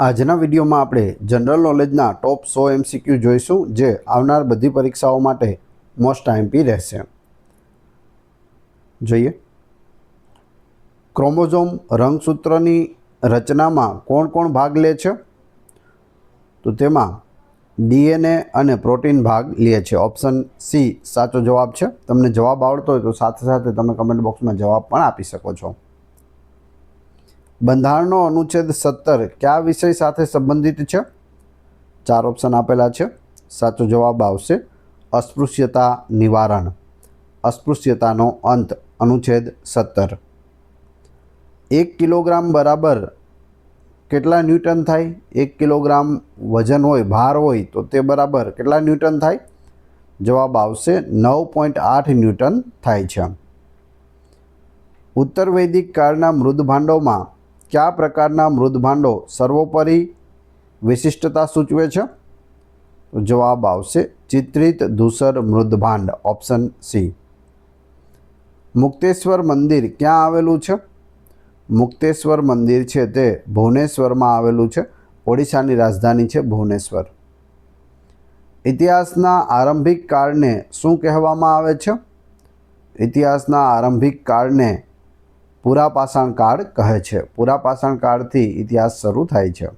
આજના વિડીયોમાં આપણે જનરલ નોલેજના ટોપ 100 MCQ જોઈશું, જે આવનાર બધી પરીક્ષાઓ માટે મોસ્ટ આઈએમપી રહેશે. જોઈએ. ક્રોમોઝોમ રંગસૂત્રની રચનામાં કોણ કોણ ભાગ લે છે? તો તેમાં DNA અને પ્રોટીન ભાગ લે છે. ઓપ્શન સી સાચો જવાબ છે. તમને જવાબ આવડતો હોય તો સાથે સાથે તમે કમેન્ટ બોક્સમાં જવાબ પણ આપી શકો છો. બંધારણનો અનુચ્છેદ 17 કયા વિષય સાથે સંબંધિત છે? 4 ઓપ્શન આપેલા છે. સાચો જવાબ આવશે અસ્પૃશ્યતા નિવારણ, અસ્પૃશ્યતાનો અંત, અનુચ્છેદ 17. 1 કિલોગ્રામ બરાબર કેટલા ન્યૂટન થાય? 1 કિલોગ્રામ વજન હોય, ભાર હોય, તો તે બરાબર કેટલા ન્યૂટન થાય? જવાબ આવશે 9.8 ન્યૂટન થાય છે. ઉત્તર વૈદિક કાળના મૃદભાંડોમાં કયા પ્રકારના મૃદભાંડો સર્વોપરી વિશિષ્ટતા સૂચવે છે? તો જવાબ આવશે ચિત્રિત ધૂસર મૃદભાંડ, ઓપ્શન સી. મુક્તેશ્વર મંદિર ક્યાં આવેલું છે? મુક્તેશ્વર મંદિર છે તે ભુવનેશ્વરમાં આવેલું છે. ઓડિશાની રાજધાની છે ભુવનેશ્વર. ઇતિહાસના આરંભિક કાળને શું કહેવામાં આવે છે? ઇતિહાસના આરંભિક કાળને પુરાપાષાણ કાળ કહે છે. પુરાપાષાણ કાળથી ઇતિહાસ શરૂ થાય છે.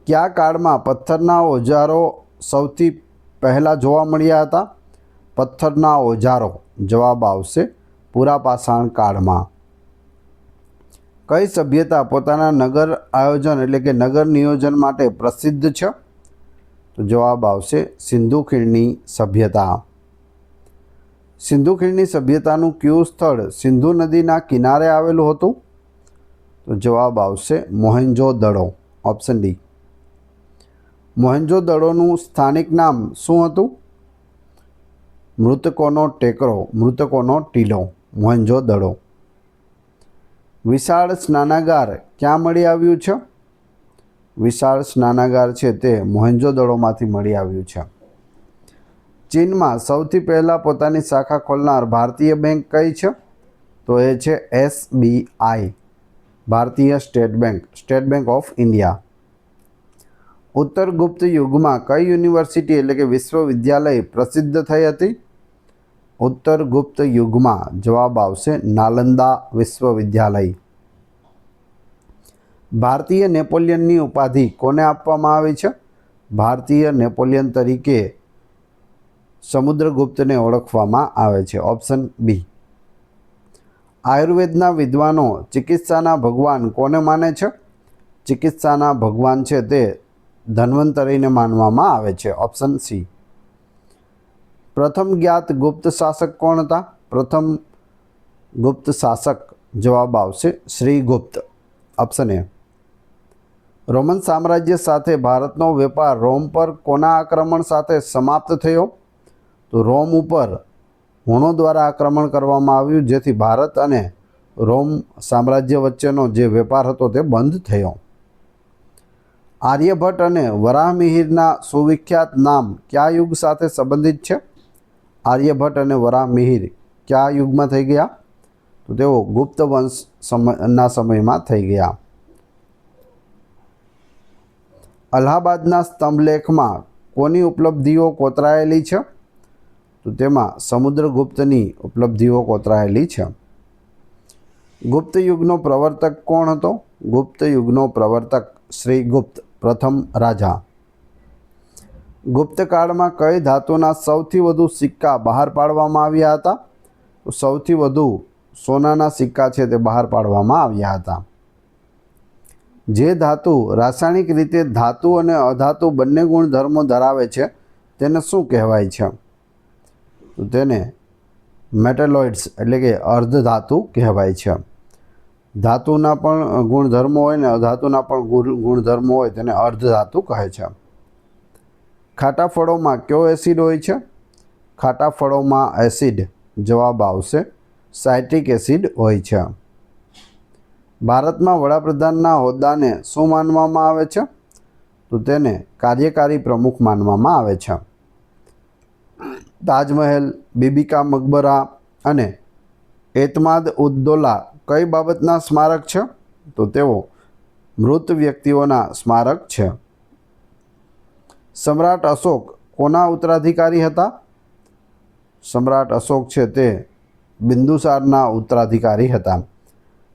કયા કાળમાં પથ્થરના ઓજારો સૌથી પહેલાં જોવા મળ્યા હતા? પથ્થરના ઓજારો. જવાબ આવશે પુરાપાષાણ કાળમાં. કઈ સભ્યતા પોતાના નગર આયોજન એટલે કે નગર નિયોજન માટે પ્રસિદ્ધ છે? તો જવાબ આવશે સિંધુ ખીણની સભ્યતા. સિંધુ ખીણની સભ્યતાનું કયું સ્થળ સિંધુ નદીના કિનારે આવેલું હતું? તો જવાબ આવશે મોહેન્જો-દડો, ઓપ્શન ડી. મોહેન્જો-દડોનું સ્થાનિક નામ શું હતું? મૃતકોનો ટેકરો, મૃતકોનો ટીલો, મોહેન્જો-દડો. વિશાળ સ્નાનાગાર ક્યાં મળી આવ્યું છે? વિશાળ સ્નાનાગાર છે તે મોહેન્જો-દડોમાંથી મળી આવ્યું છે. ચીનમાં સૌથી પહેલાં પોતાની શાખા ખોલનાર ભારતીય બેંક કઈ છે? તો એ છે SBI, ભારતીય state bank, state bank of India. ઉત્તર ગુપ્ત યુગમાં કઈ યુનિવર્સિટી એટલે કે વિશ્વવિદ્યાલય પ્રસિદ્ધ થઈ હતી? ઉત્તર ગુપ્ત યુગમાં જવાબ આવશે નાલંદા વિશ્વવિદ્યાલય. ભારતીય નેપોલિયનની ઉપાધિ કોને આપવામાં આવી છે? ભારતીય નેપોલિયન તરીકે સમુદ્રગુપ્તને ઓળખવામાં આવે છે, ઓપ્શન બી. આયુર્વેદના વિદ્વાનો ચિકિત્સાના ભગવાન કોને માને છે? ચિકિત્સાના ભગવાન છે તે ધન્વંતરીને માનવામાં આવે છે, ઓપ્શન સી. પ્રથમ જ્ઞાત ગુપ્ત શાસક કોણ હતા? પ્રથમ ગુપ્ત શાસક જવાબ આવશે શ્રીગુપ્ત, ઓપ્શન એ. રોમન સામ્રાજ્ય સાથે ભારતનો વેપાર રોમ પર કોના આક્રમણ સાથે સમાપ્ત થયો? તો રોમ ઉપર હુણો દ્વારા આક્રમણ કરવામાં આવ્યું, જેથી ભારત અને રોમ સામ્રાજ્ય વચ્ચેનો જે વેપાર હતો તે બંધ થયો. આર્યભટ્ટ અને વરાહમિહિરના સુવિખ્યાત નામ કયા યુગ સાથે સંબંધિત છે? આર્યભટ્ટ અને વરાહમિહિર કયા યુગમાં થઈ ગયા? તો તેઓ ગુપ્ત વંશના સમયમાં થઈ ગયા. અલ્હાબાદના સ્તંભલેખમાં કોની ઉપલબ્ધિઓ કોતરાયેલી છે? તો તેમાં સમુદ્રગુપ્તની ઉપલબ્ધિઓ કોતરાયેલી છે. ગુપ્ત યુગનો પ્રવર્તક કોણ હતો? ગુપ્ત યુગનો પ્રવર્તક શ્રીગુપ્ત, પ્રથમ રાજા. ગુપ્તકાળમાં કઈ ધાતુના સૌથી વધુ સિક્કા બહાર પાડવામાં આવ્યા હતા? તો સૌથી વધુ સોનાના સિક્કા છે તે બહાર પાડવામાં આવ્યા હતા. જે ધાતુ રાસાયણિક રીતે ધાતુ અને અધાતુ બંને ગુણધર્મો ધરાવે છે તેને શું કહેવાય છે? તો તેને મેટેલોઇડ્સ એટલે કે અર્ધધાતુ કહેવાય છે. ધાતુના પણ ગુણધર્મો હોય ને અધાતુના પણ ગુણધર્મો હોય તેને અર્ધધાતુ કહે છે. ખાટા ફળોમાં કયો એસિડ હોય છે? ખાટા ફળોમાં એસિડ જવાબ આવશે સાઇટ્રિક એસિડ હોય છે. ભારતમાં વડાપ્રધાનના હોદ્દાને શું માનવામાં આવે છે? તો તેને કાર્યકારી પ્રમુખ માનવામાં આવે છે. તાજમહેલ, બીબી કા મકબરા અને એતમાદ ઉદ્દૌલા કઈ બાબતના સ્મારક છે? તો તેઓ મૃત વ્યક્તિઓના સ્મારક છે. સમ્રાટ અશોક કોના ઉત્તરાધિકારી હતા? સમ્રાટ અશોક છે તે બિંદુસારના ઉત્તરાધિકારી હતા.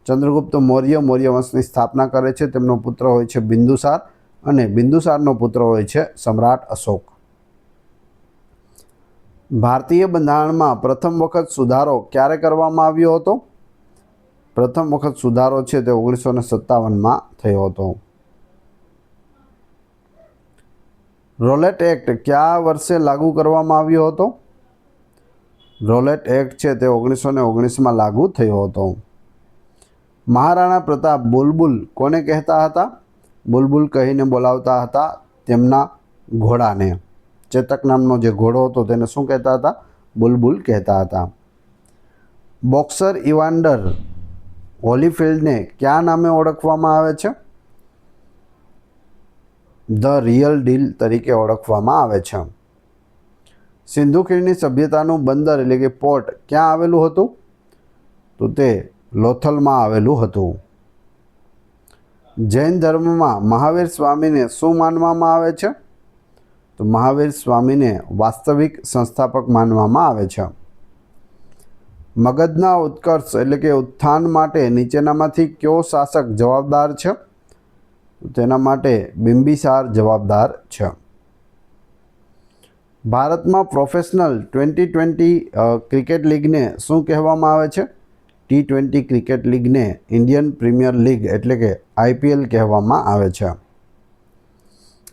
ચંદ્રગુપ્ત મૌર્ય મૌર્ય વંશની સ્થાપના કરે છે. તેમનો પુત્ર હોય છે બિંદુસાર અને બિંદુસારનો પુત્ર હોય છે સમ્રાટ અશોક. ભારતીય બંધારણમાં પ્રથમ વખત સુધારો ક્યારે કરવામાં આવ્યો હતો? પ્રથમ વખત સુધારો છે તે 1957માં થયો હતો. રોલેટ એક્ટ કયા વર્ષે લાગુ કરવામાં આવ્યો હતો? રોલેટ એક્ટ છે તે 1919માં લાગુ થયો હતો. મહારાણા પ્રતાપ બુલબુલ કોને કહેતા હતા? બુલબુલ કહીને બોલાવતા હતા તેમના ઘોડાને. ચેતક નામનો જે ઘોડો હતો તેને શું કહેતા હતા? બુલબુલ કહેતા હતા. બોક્સર ઇવાન્ડર હોલીફિલ્ડને કયા નામે ઓળખવામાં આવે છે? ધ રિયલ ડીલ તરીકે ઓળખવામાં આવે છે. સિંધુ ખીણની સભ્યતાનું બંદર એટલે કે પોર્ટ ક્યાં આવેલું હતું? તો તે લોથલમાં આવેલું હતું. જૈન ધર્મમાં મહાવીર સ્વામીને શું માનવામાં આવે છે? તો મહાવીર સ્વામીને વાસ્તવિક સંસ્થાપક માનવામાં આવે છે. મગધના ઉત્કર્ષ એટલે કે ઉત્થાન માટે નીચેનામાંથી કયો શાસક જવાબદાર છે? તેના માટે બિંબિસાર જવાબદાર છે. ભારતમાં પ્રોફેશનલ 2020 ક્રિકેટ લીગને શું કહેવામાં આવે છે? T20 ક્રિકેટ લીગને ઇન્ડિયન પ્રીમિયર લીગ એટલે કે IPL કહેવામાં આવે છે.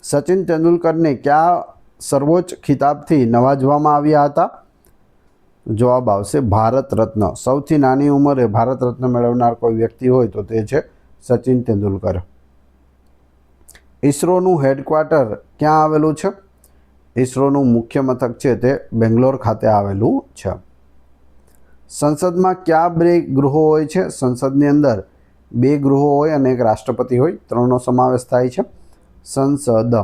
સચિન તેંડુલકરને કયા સર્વોચ્ચ ખિતાબથી નવાજવામાં આવ્યા હતા? જવાબ આવશે ભારત રત્ન. સૌથી નાની ઉંમરે ભારત રત્ન મેળવનાર કોઈ વ્યક્તિ હોય તો તે છે સચિન તેંડુલકર. ઇસરોનું હેડક્વાર્ટર ક્યાં આવેલું છે? ઇસરોનું મુખ્ય મથક છે તે બેંગ્લોર ખાતે આવેલું છે. સંસદમાં કયા 2 ગૃહો હોય છે? સંસદની અંદર 2 ગૃહો હોય અને એક રાષ્ટ્રપતિ હોય, 3નો સમાવેશ થાય છે. સંસદ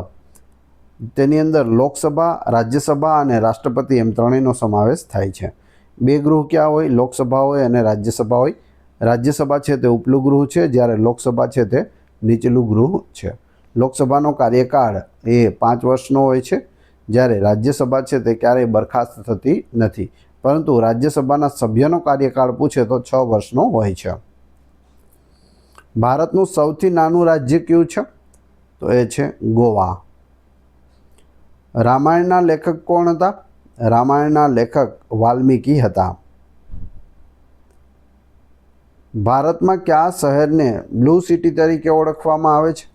તેની અંદર લોકસભા, રાજ્યસભા અને રાષ્ટ્રપતિ એમ 3નો સમાવેશ થાય છે. 2 ગૃહ ક્યાં હોય? લોકસભા હોય અને રાજ્યસભા હોય. રાજ્યસભા છે તે ઉપલું ગૃહ છે, જ્યારે લોકસભા છે તે નીચલું ગૃહ છે. લોકસભાનો કાર્યકાળ એ 5 વર્ષનો હોય છે, જ્યારે રાજ્યસભા છે તે ક્યારેય બરખાસ્ત થતી નથી, પરંતુ રાજ્યસભાના સભ્યનો કાર્યકાળ પૂછે તો 6 વર્ષનો હોય છે. ભારતનું સૌથી નાનું રાજ્ય કયું છે? તો એ છે ગોવા. રામાયણના લેખક કોણ હતા? રામાયણના લેખક વાલ્મીકી હતા. ભારતમાં કયા શહેરને બ્લુ સિટી તરીકે ઓળખવામાં આવે છે?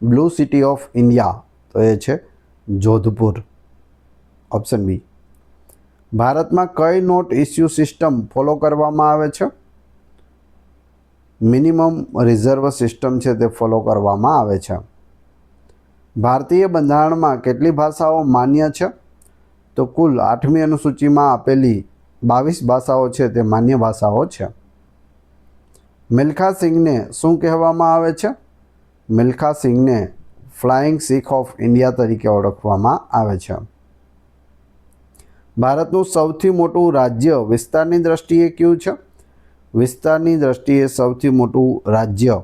બ્લુ સિટી ઓફ ઇન્ડિયા, તો એ છે જોધપુર. Option B. ભારતમાં કઈ નોટ ઇસ્યુ સિસ્ટમ ફોલો કરવામાં આવે છે? મિનિમમ રિઝર્વ સિસ્ટમ છે તે ફોલો કરવામાં આવે છે. ભારતીય બંધારણમાં કેટલી ભાષાઓ માન્ય છે? તો કુલ 8મી અનુસૂચિમાં આપેલી 22 ભાષાઓ છે તે માન્ય ભાષાઓ છે. મિલ્ખા સિંઘને શું કહેવામાં આવે છે? મિલ્ખા સિંઘને ફ્લાઇંગ શીખ ઓફ ઇન્ડિયા તરીકે ઓળખવામાં આવે છે. ભારતનું સૌથી મોટું રાજ્ય વિસ્તારની દ્રષ્ટિએ કયું છે? વિસ્તારની દ્રષ્ટિએ સૌથી મોટું રાજ્ય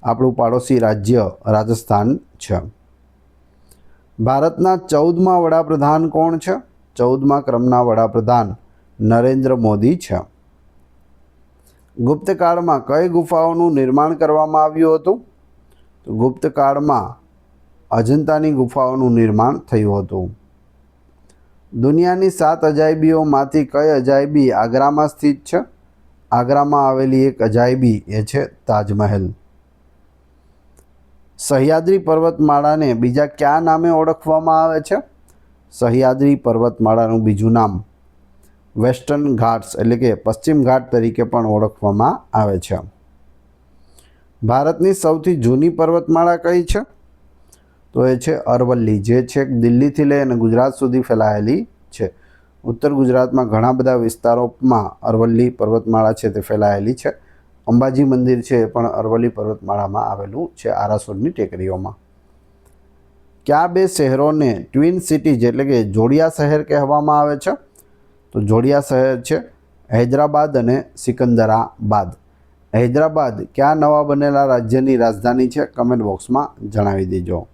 આપણું પાડોશી રાજ્ય રાજસ્થાન છે. ભારતના 14મા વડાપ્રધાન કોણ છે? 14મા ક્રમના વડાપ્રધાન નરેન્દ્ર મોદી છે. ગુપ્તકાળમાં કઈ ગુફાઓનું નિર્માણ કરવામાં આવ્યું હતું? તો ગુપ્તકાળમાં અજંતાની ગુફાઓનું નિર્માણ થયું હતું. દુનિયાની 7 અજાયબીઓમાંથી કઈ અજાયબી આગ્રામાં સ્થિત છે? આગ્રામાં આવેલી એક અજાયબી એ છે તાજમહેલ. સહ્યાદ્રી પર્વતમાળાને બીજા કયા નામે ઓળખવામાં આવે છે? સહ્યાદ્રી પર્વતમાળાનું બીજું નામ વેસ્ટર્ન ઘાટ્સ એટલે કે પશ્ચિમ ઘાટ તરીકે પણ ઓળખવામાં આવે છે. ભારતની સૌથી જૂની પર્વતમાળા કઈ છે? તો એ છે અરવલ્લી, જે છેક દિલ્હીથી લઈ અને ગુજરાત સુધી ફેલાયેલી છે. ઉત્તર ગુજરાતમાં ઘણા બધા વિસ્તારોમાં અરવલ્લી પર્વતમાળા છે તે ફેલાયેલી છે. અંબાજી મંદિર છે એ પણ અરવલ્લી પર્વતમાળામાં આવેલું છે આરાસુરની ટેકરીઓમાં. કયા 2 શહેરોને ટ્વિન સિટીઝ એટલે કે જોડિયા શહેર કહેવામાં આવે છે? તો જોડિયા શહેર છે હૈદરાબાદ અને સિકંદરાબાદ. હૈદરાબાદ કયા નવા બનેલા રાજ્યની રાજધાની છે? કમેન્ટ બોક્સમાં જણાવી દેજો.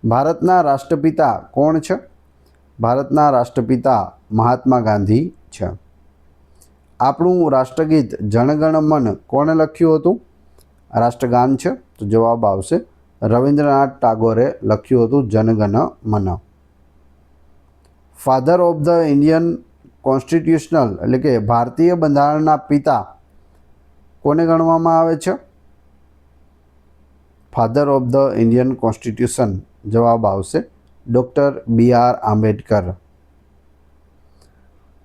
ભારતના રાષ્ટ્રપિતા કોણ છે? ભારતના રાષ્ટ્રપિતા મહાત્મા ગાંધી છે. આપણું રાષ્ટ્રગીત જનગણ મન કોણે લખ્યું હતું? રાષ્ટ્રગાન છે, તો જવાબ આવશે રવિન્દ્રનાથ ટાગોરે લખ્યું હતું જનગણ મન. Father of the Indian constitutional એટલે કે ભારતીય બંધારણના પિતા કોને ગણવામાં આવે છે? Father of the Indian constitution જવાબ આવશે ડૉક્ટર BR આંબેડકર.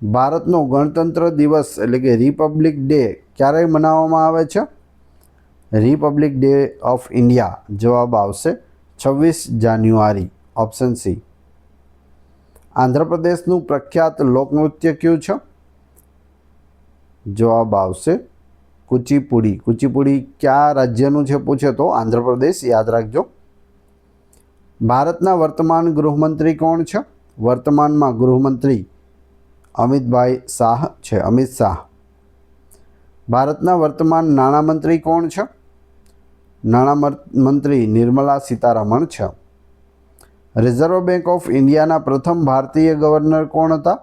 ભારતનો ગણતંત્ર દિવસ એટલે કે રિપબ્લિક ડે ક્યારે મનાવવામાં આવે છે? રિપબ્લિક ડે ઓફ ઇન્ડિયા જવાબ આવશે 26 જાન્યુઆરી, ઓપ્શન સી. આંધ્રપ્રદેશનું પ્રખ્યાત લોકનૃત્ય કયું છે? જવાબ આવશે કુચીપુડી. કુચીપુડી કયા રાજ્યનું છે પૂછે તો આંધ્રપ્રદેશ યાદ રાખજો. ભારતના વર્તમાન ગૃહમંત્રી કોણ છે? વર્તમાનમાં ગૃહમંત્રી અમિતભાઈ શાહ છે, અમિત શાહ. ભારતના વર્તમાન નાણામંત્રી કોણ છે? નાણામંત્રી નિર્મલા સીતારમણ છે. રિઝર્વ બેંક ઓફ ઇન્ડિયાના પ્રથમ ભારતીય ગવર્નર કોણ હતા?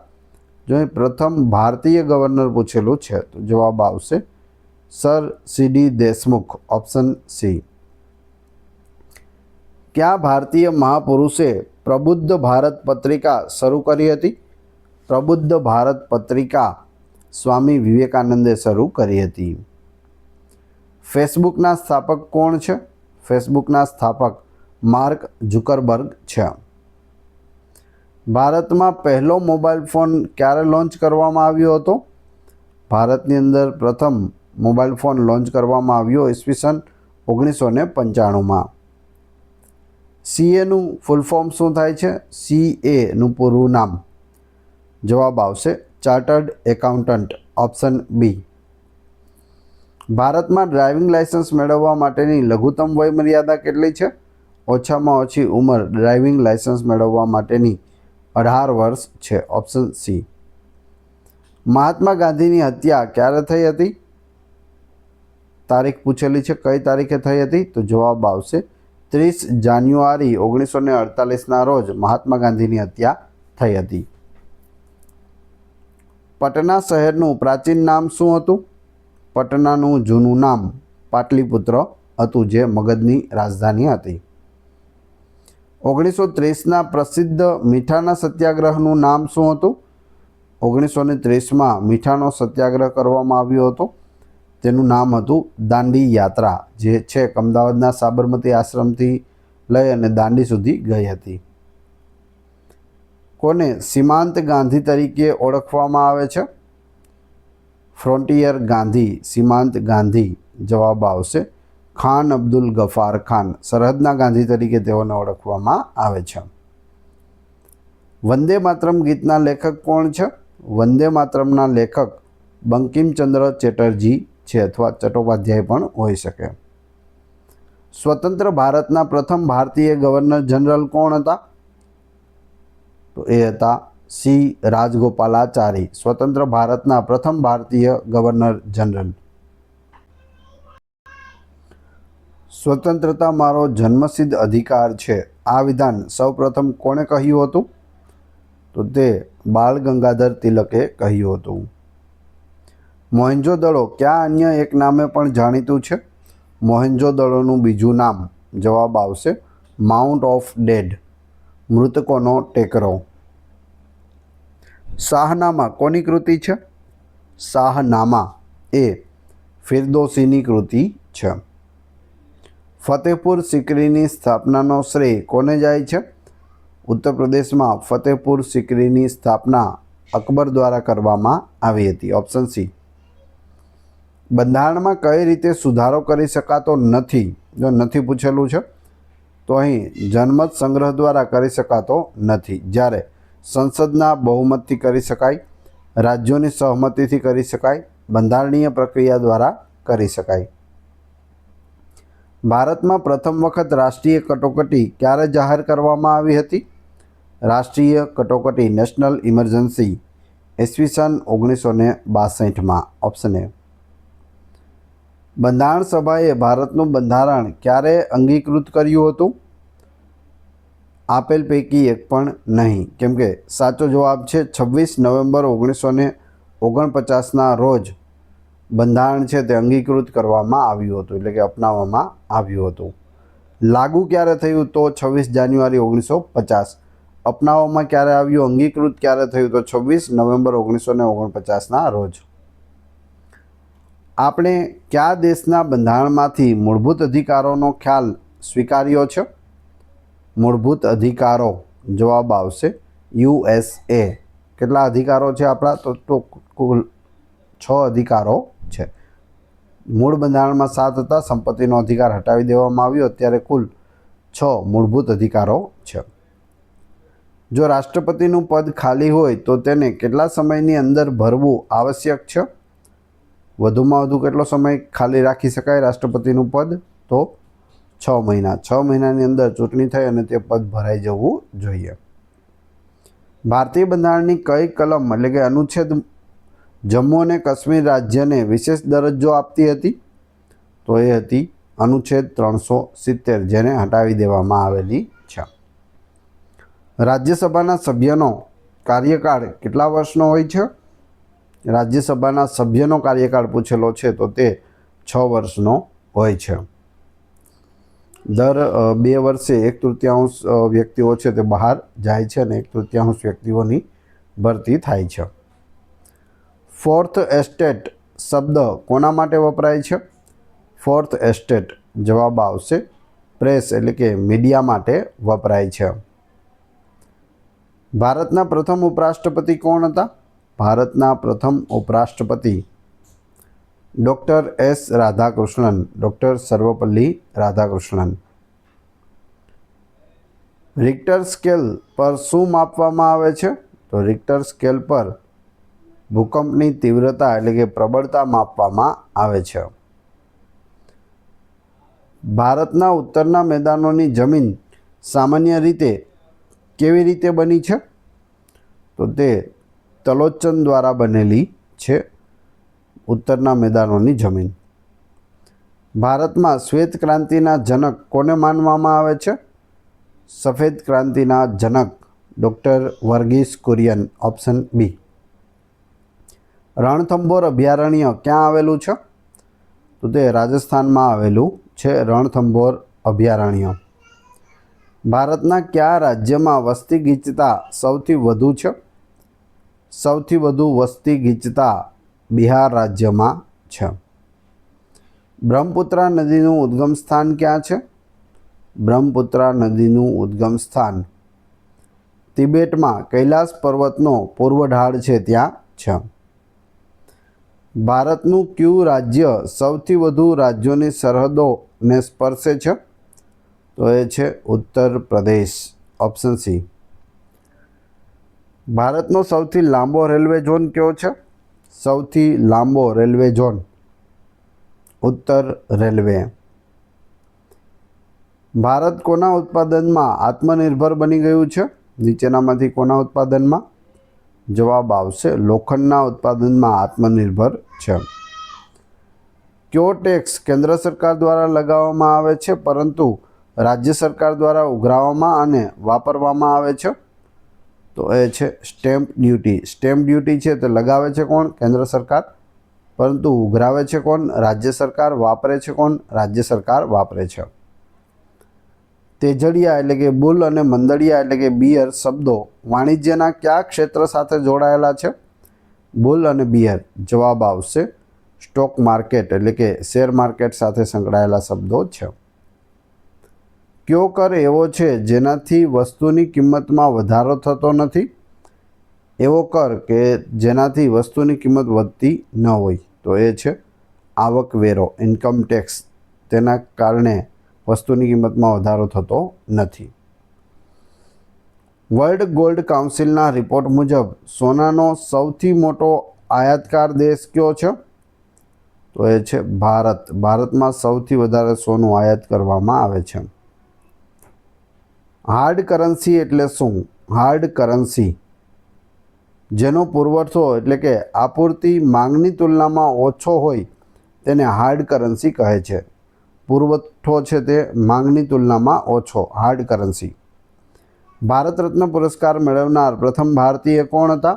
જો એ પ્રથમ ભારતીય ગવર્નર પૂછેલું છે તો જવાબ આવશે sir CD Deshmukh, option C. કયા ભારતીય મહાપુરુષે પ્રબુદ્ધ ભારત પત્રિકા શરૂ કરી હતી? પ્રબુદ્ધ ભારત પત્રિકા સ્વામી વિવેકાનંદે શરૂ કરી હતી. ફેસબુકના સ્થાપક કોણ છે? ફેસબુકના સ્થાપક માર્ક ઝુકરબર્ગ છે. ભારતમાં પહેલો મોબાઈલ ફોન ક્યારે લોન્ચ કરવામાં આવ્યો હતો? ભારતની અંદર પ્રથમ મોબાઈલ ફોન લોન્ચ કરવામાં આવ્યો ઈસવીસન 1995માં. CAનું ફૂલ ફોર્મ શું થાય છે? CAનું પૂરું નામ જવાબ આવશે ચાર્ટર્ડ એકાઉન્ટન્ટ, ઓપ્શન બી. ભારતમાં ડ્રાઇવિંગ લાયસન્સ મેળવવા માટેની લઘુત્તમ વય મર્યાદા કેટલી છે? ઓછામાં ઓછી ઉંમર ડ્રાઇવિંગ લાયસન્સ મેળવવા માટેની 18 વર્ષ છે, ઓપ્શન સી. મહાત્મા ગાંધીની હત્યા ક્યારે થઈ હતી? તારીખ પૂછેલી છે, કઈ તારીખે થઈ હતી? તો જવાબ આવશે 30 જાન્યુઆરી 1948ના રોજ મહાત્મા ગાંધીની હત્યા થઈ હતી. પટના શહેરનું પ્રાચીન નામ શું હતું? પટનાનું જૂનું નામ પાટલીપુત્ર હતું, જે મગધની રાજધાની હતી. 1930ના પ્રસિદ્ધ મીઠાના સત્યાગ્રહનું નામ શું હતું? 1930માં મીઠાનો સત્યાગ્રહ કરવામાં આવ્યો હતો, તેનું નામ હતું દાંડી યાત્રા, જે છે અમદાવાદના સાબરમતી આશ્રમથી લઈ અને દાંડી સુધી ગઈ હતી. કોને સીમાંત ગાંધી તરીકે ઓળખવામાં આવે છે? ફ્રોન્ટિયર ગાંધી, સીમાંત ગાંધી જવાબ આવશે ખાન અબ્દુલ ગફાર ખાન, સરહદના ગાંધી તરીકે તેઓને ઓળખવામાં આવે છે. વંદે માતરમ ગીતના લેખક કોણ છે? વંદે માતરમના લેખક બંકિમચંદ્ર ચેટર્જી છે, અથવા ચટ્ટોપાધ્યાય પણ હોઈ શકે. સ્વતંત્ર ભારતના પ્રથમ ભારતીય ગવર્નર જનરલ કોણ હતા? તો એ હતા સી રાજગોપાલાચારી, સ્વતંત્ર ભારતના પ્રથમ ભારતીય ગવર્નર જનરલ. સ્વતંત્રતા મારો જન્મસિદ્ધ અધિકાર છે, આ વિધાન સૌપ્રથમ કોણે કહ્યું હતું? તો તે બાળ ગંગાધર તિલકે કહ્યું હતું. મોહેન્જો-દડો કયા અન્ય એક નામે પણ જાણીતું છે? મોહેન્જો-દડોનું બીજું નામ જવાબ આવશે માઉન્ટ ઓફ ડેડ, મૃતકોનો ટેકરો. શાહનામા કોની કૃતિ છે? શાહનામા એ ફિરદોસીની કૃતિ છે. ફતેહપુર સિકરીની સ્થાપનાનો શ્રેય કોને જાય છે? ઉત્તર પ્રદેશમાં ફતેહપુર સિકરીની સ્થાપના અકબર દ્વારા કરવામાં આવી હતી, ઓપ્શન સી. બંધારણમાં કઈ રીતે સુધારો કરી શકાતો નથી? જો નથી પૂછેલું છે તો અહીં જનમત સંગ્રહ દ્વારા કરી શકાતો નથી, જ્યારે સંસદના બહુમતથી કરી શકાય, રાજ્યોની સહમતિથી કરી શકાય, બંધારણીય પ્રક્રિયા દ્વારા કરી શકાય. ભારતમાં પ્રથમ વખત રાષ્ટ્રીય કટોકટી ક્યારે જાહેર કરવામાં આવી હતી? રાષ્ટ્રીય કટોકટી નેશનલ ઇમરજન્સી ઈસવીસન 1962માં. Option A. બંધારણ સભાએ ભારતનું બંધારણ ક્યારે અંગીકૃત કર્યું હતું? આપેલ પૈકી એક પણ નહીં, કેમ કે સાચો જવાબ છે 26 નવેમ્બર 1949ના રોજ બંધારણ છે તે અંગીકૃત કરવામાં આવ્યું હતું, એટલે કે અપનાવવામાં આવ્યું હતું. લાગુ ક્યારે થયું? તો 26 જાન્યુઆરી 1950. અપનાવવામાં ક્યારે આવ્યું? અંગીકૃત ક્યારે થયું? તો 26 નવેમ્બર 1949ના રોજ. આપણે કયા દેશના બંધારણમાંથી મૂળભૂત અધિકારોનો ખ્યાલ સ્વીકાર્યો છે? મૂળભૂત અધિકારો, જવાબ આવશે USA. કેટલા અધિકારો છે આપણા? તો કુલ 6 અધિકારો છે. મૂળ બંધારણમાં 7 હતા, સંપત્તિનો અધિકાર હટાવી દેવામાં આવ્યો, અત્યારે કુલ 6 મૂળભૂત અધિકારો છે. જો રાષ્ટ્રપતિનું પદ ખાલી હોય તો તેને કેટલા સમયની અંદર ભરવું આવશ્યક છે? વધુમાં વધુ કેટલો સમય ખાલી રાખી શકાય રાષ્ટ્રપતિનું પદ? તો 6 મહિના. 6 મહિનાની અંદર ચૂંટણી થઈ અને તે પદ ભરાઈ જવું જોઈએ. ભારતીય બંધારણની કઈ કલમ એટલે કે અનુચ્છેદ જમ્મુ અને કાશ્મીર રાજ્યને વિશેષ દરજ્જો આપતી હતી? તો એ હતી અનુચ્છેદ 370, જેને હટાવી દેવામાં આવેલી છે. રાજ્યસભાના સભ્યનો કાર્યકાળ કેટલા વર્ષનો હોય છે? રાજ્યસભાના સભ્યનો કાર્યકાળ પૂછેલો છે તો તે 6 વર્ષનો હોય છે. દર 2 વર્ષે 1/3 વ્યક્તિઓ છે તે બહાર જાય છે અને 1/3 વ્યક્તિઓની ભરતી થાય છે. ફોર્થ એસ્ટેટ શબ્દ કોના માટે વપરાય છે? ફોર્થ એસ્ટેટ, જવાબ આવશે પ્રેસ એટલે કે મીડિયા માટે વપરાય છે. ભારતના પ્રથમ ઉપરાષ્ટ્રપતિ કોણ હતા? ભારતના પ્રથમ ઉપરાષ્ટ્રપતિ doctor S. Radhakrishnan, doctor Sarvepalli Radhakrishnan. Richter scale પર શું માપવામાં આવે છે? તો રિક્ટર સ્કેલ પર ભૂકંપની તીવ્રતા એટલે કે પ્રબળતા માપવામાં આવે છે. ભારતના ઉત્તરના મેદાનોની જમીન સામાન્ય રીતે કેવી રીતે બની છે? તો તે તલોચન દ્વારા બનેલી છે ઉત્તરના મેદાનોની જમીન. ભારતમાં શ્વેત ક્રાંતિના જનક કોને માનવામાં આવે છે? સફેદ ક્રાંતિના જનક doctor Verghese Kurien. Option B. Ranthambore અભયારણ્ય ક્યાં આવેલું છે? તો તે રાજસ્થાનમાં આવેલું છે રણથંભોર અભયારણ્ય. ભારતના કયા રાજ્યમાં વસ્તી ગીચતા સૌથી વધુ છે? સૌથી વધુ વસ્તી ગીચતા બિહાર રાજ્યમાં છે. બ્રહ્મપુત્રા નદીનું ઉદ્ગમ સ્થાન ક્યાં છે? બ્રહ્મપુત્રા નદીનું ઉદ્ગમ સ્થાન તિબેટમાં કૈલાસ પર્વતનો પૂર્વ ઢાળ છે ત્યાં છે. ભારતનું કયું રાજ્ય સૌથી વધુ રાજ્યોની સરહદોને સ્પર્શે છે? તો એ છે ઉત્તર પ્રદેશ. Option C. ભારતનો સૌથી લાંબો રેલવે ઝોન કયો છે? સૌથી લાંબો રેલવે ઝોન ઉત્તર રેલવે. ભારત કોના ઉત્પાદનમાં આત્મનિર્ભર બની ગયું છે? નીચેનામાંથી કોના ઉત્પાદનમાં? જવાબ આવશે લોખંડના ઉત્પાદનમાં આત્મનિર્ભર છે. કયો ટેક્સ કેન્દ્ર સરકાર દ્વારા લગાવવામાં આવે છે પરંતુ રાજ્ય સરકાર દ્વારા ઉઘરાવવામાં અને વાપરવામાં આવે છે? તો એ છે સ્ટેમ્પ ડ્યુટી. સ્ટેમ્પ ડ્યુટી છે તે લગાવે છે કોણ? કેન્દ્ર સરકાર. પરંતુ ઉઘરાવે છે કોણ? રાજ્ય સરકાર. વાપરે છે કોણ? રાજ્ય સરકાર વાપરે છે. તેજડિયા એટલે કે બુલ અને મંદડિયા એટલે કે બિયર શબ્દો વાણિજ્યના કયા ક્ષેત્ર સાથે જોડાયેલા છે? બુલ અને બિયર, જવાબ આવશે સ્ટોક માર્કેટ એટલે કે શેર માર્કેટ સાથે સંકળાયેલા શબ્દો છે. કયો કર એવો છે જેનાથી વસ્તુની કિંમતમાં વધારો થતો નથી? એવો કર કે જેનાથી વસ્તુની કિંમત વધતી ન હોય તો એ છે આવકવેરો, ઇન્કમ ટેક્સ. તેના કારણે વસ્તુની કિંમતમાં વધારો થતો નથી. વર્લ્ડ ગોલ્ડ કાઉન્સિલના રિપોર્ટ મુજબ સોનાનો સૌથી મોટો આયાતકાર દેશ કયો છે? તો એ છે ભારત. ભારતમાં સૌથી વધારે સોનું આયાત કરવામાં આવે છે. હાર્ડ કરન્સી એટલે શું? હાર્ડ કરન્સી, જેનો પુરવઠો એટલે કે આપૂર્તિ માંગની તુલનામાં ઓછો હોય તેને હાર્ડ કરન્સી કહે છે. પુરવઠો છે તે માંગની તુલનામાં ઓછો, હાર્ડ કરન્સી. ભારત રત્ન પુરસ્કાર મેળવનાર પ્રથમ ભારતીય કોણ હતા?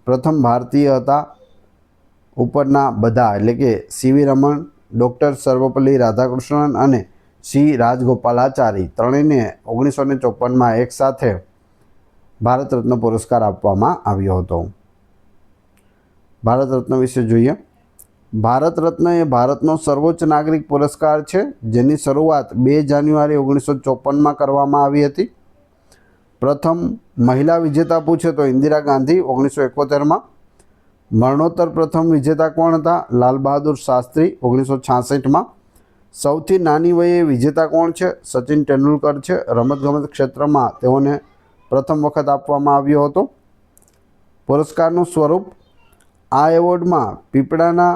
પ્રથમ ભારતીય હતા ઉપરના બધા એટલે કે સીવી રમણ, ડૉક્ટર સર્વપલ્લી રાધાકૃષ્ણન અને સી રાજગોપાલાચારી ત્રણેયને 1954માં એકસાથે ભારત રત્ન પુરસ્કાર આપવામાં આવ્યો હતો. ભારત રત્ન વિશે જોઈએ. ભારત રત્ન એ ભારતનો સર્વોચ્ચ નાગરિક પુરસ્કાર છે, જેની શરૂઆત 2 જાન્યુઆરી 1954માં કરવામાં આવી હતી. પ્રથમ મહિલા વિજેતા પૂછે તો ઇન્દિરા ગાંધી 1971માં. મરણોત્તર પ્રથમ વિજેતા કોણ હતા? લાલ બહાદુર શાસ્ત્રી 1966માં. સૌથી નાની વયે વિજેતા કોણ છે? સચિન તેંડુલકર છે. રમતગમત ક્ષેત્રમાં તેઓને પ્રથમ વખત આપવામાં આવ્યો હતો. પુરસ્કારનું સ્વરૂપ: આ એવોર્ડમાં પીપળાના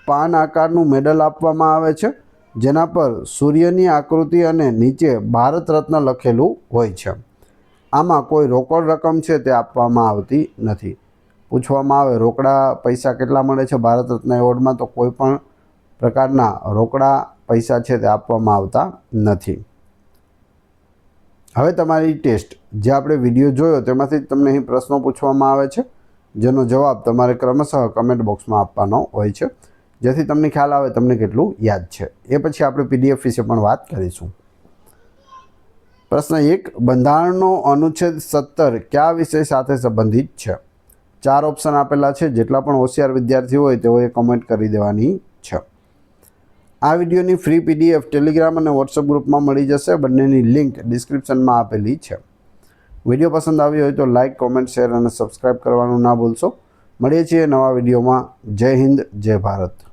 પાન આકારનું મેડલ આપવામાં આવે છે, જેના પર સૂર્યની આકૃતિ અને નીચે ભારત રત્ન લખેલું હોય છે. આમાં કોઈ રોકડ રકમ છે તે આપવામાં આવતી નથી. પૂછવામાં આવે રોકડા પૈસા કેટલા મળે છે ભારત રત્ન એવોર્ડમાં, તો કોઈ પણ પ્રકારના રોકડા પૈસા છે તે આપવામાં આવતા નથી. હવે તમારી ટેસ્ટ, જે આપણે વિડીયો જોયો તેમાંથી તમને અહીં પ્રશ્નો પૂછવામાં આવે છે, જેનો જવાબ તમારે ક્રમશઃ કમેન્ટ બોક્સમાં આપવાનો હોય છે, જેથી તમને ખ્યાલ આવે તમને કેટલું યાદ છે. એ પછી આપણે PDF વિશે પણ વાત કરીશું. પ્રશ્ન 1, બંધારણનો અનુચ્છેદ 17 કયા વિષય સાથે સંબંધિત છે? 4 ઓપ્શન આપેલા છે. જેટલા પણ હોશિયાર વિદ્યાર્થીઓ હોય તેઓએ કમેન્ટ કરી દેવાની છે. આ વિડીયોની ફ્રી PDF ટેલિગ્રામ અને વોટ્સઅપ ગ્રુપમાં મળી જશે. બંનેની લિંક ડિસ્ક્રિપ્શનમાં આપેલી છે. વિડીયો પસંદ આવ્યો હોય તો લાઇક, કોમેન્ટ, શેર અને સબસ્ક્રાઈબ કરવાનું ના ભૂલશો. મળીએ છીએ નવા વિડીયોમાં. જય હિન્દ, જય ભારત.